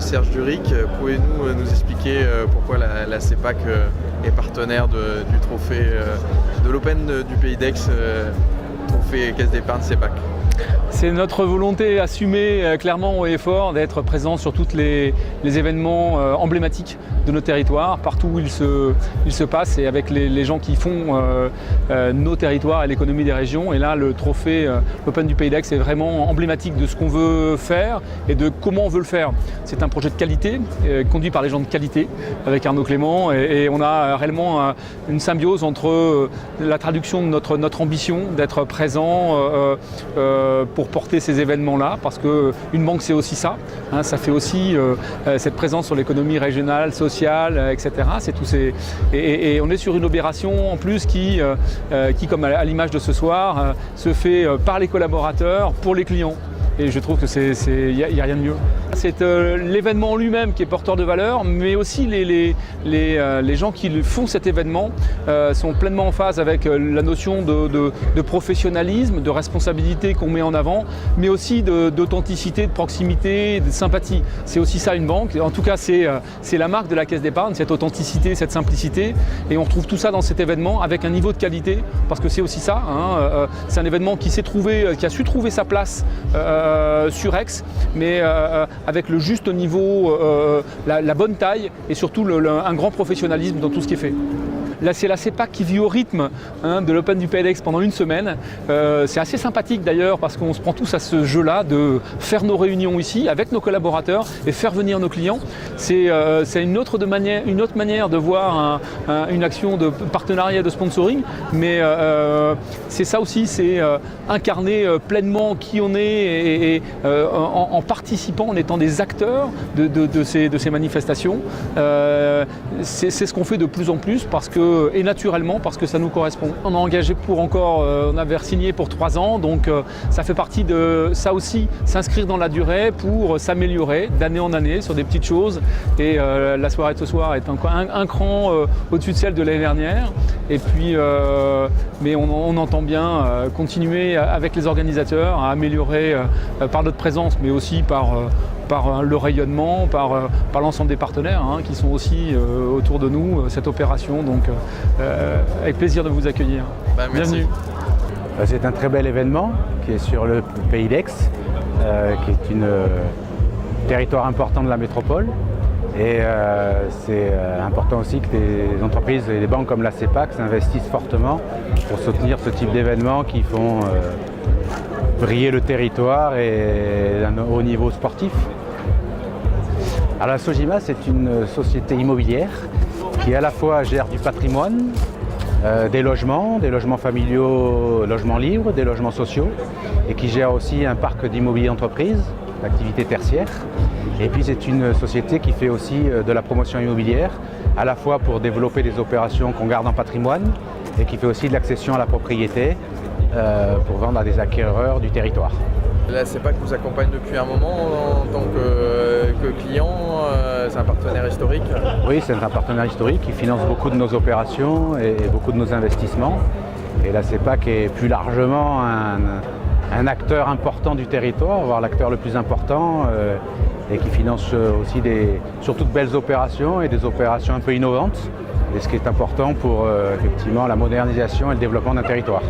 Serge Duric. Pouvez-vous nous expliquer pourquoi la CEPAC est partenaire du trophée de l'Open du Pays d'Aix, trophée Caisse d'épargne CEPAC? C'est notre volonté assumée clairement haut et fort d'être présent sur tous les événements emblématiques de nos territoires, partout où ils se passent et avec les gens qui font nos territoires et l'économie des régions. Et là, le trophée Open du Pays d'Aix est vraiment emblématique de ce qu'on veut faire et de comment on veut le faire. C'est un projet de qualité, conduit par les gens de qualité, avec Arnaud Clément, et on a réellement une symbiose entre la traduction de notre ambition d'être présent pour porter ces événements-là, parce qu'une banque c'est aussi ça, hein, ça fait aussi cette présence sur l'économie régionale, sociale, etc. C'est tous et on est sur une opération en plus qui comme à l'image de ce soir, se fait par les collaborateurs, pour les clients. Et je trouve que y a rien de mieux. C'est l'événement lui-même qui est porteur de valeur, mais aussi les gens qui font cet événement sont pleinement en phase avec la notion de professionnalisme, de responsabilité qu'on met en avant, mais aussi d'authenticité, de proximité, de sympathie. C'est aussi ça une banque. En tout cas, c'est la marque de la Caisse d'épargne, cette authenticité, cette simplicité. Et on retrouve tout ça dans cet événement avec un niveau de qualité, parce que c'est aussi ça. Hein, c'est un événement qui a su trouver sa place sur Aix, mais avec le juste niveau, la bonne taille et surtout un grand professionnalisme dans tout ce qui est fait. Là, c'est la CEPAC qui vit au rythme de l'Open du Pays d'Aix pendant une semaine. C'est assez sympathique d'ailleurs parce qu'on se prend tous à ce jeu-là de faire nos réunions ici avec nos collaborateurs et faire venir nos clients. C'est une autre manière de voir une action de partenariat, de sponsoring, mais c'est ça aussi, c'est incarner pleinement qui on est et en participant, en étant des acteurs de ces manifestations. C'est ce qu'on fait de plus en plus et naturellement parce que ça nous correspond. On a engagé on avait signé pour 3 ans, donc ça fait partie de ça aussi, s'inscrire dans la durée pour s'améliorer d'année en année sur des petites choses. Et la soirée de ce soir est encore un cran au-dessus de celle de l'année dernière. Et puis, mais on entend bien continuer avec les organisateurs à améliorer par notre présence, mais aussi par le rayonnement, par l'ensemble des partenaires qui sont aussi autour de nous, cette opération. Donc avec plaisir de vous accueillir. Bienvenue. C'est un très bel événement qui est sur le Pays d'Aix, qui est un territoire important de la métropole. Et c'est important aussi que des entreprises et des banques comme la CEPAC s'investissent fortement pour soutenir ce type d'événements qui font briller le territoire et un haut niveau sportif. Alors la Sogima, c'est une société immobilière qui à la fois gère du patrimoine, des logements familiaux, logements libres, des logements sociaux, et qui gère aussi un parc d'immobilier entreprise, d'activité tertiaire. Et puis c'est une société qui fait aussi de la promotion immobilière, à la fois pour développer des opérations qu'on garde en patrimoine, et qui fait aussi de l'accession à la propriété pour vendre à des acquéreurs du territoire. La CEPAC vous accompagne depuis un moment en tant que client, c'est un partenaire historique? Oui, c'est un partenaire historique qui finance beaucoup de nos opérations et beaucoup de nos investissements. Et la CEPAC est plus largement un acteur important du territoire, voire l'acteur le plus important, et qui finance aussi surtout de belles opérations et des opérations un peu innovantes, et ce qui est important pour effectivement la modernisation et le développement d'un territoire.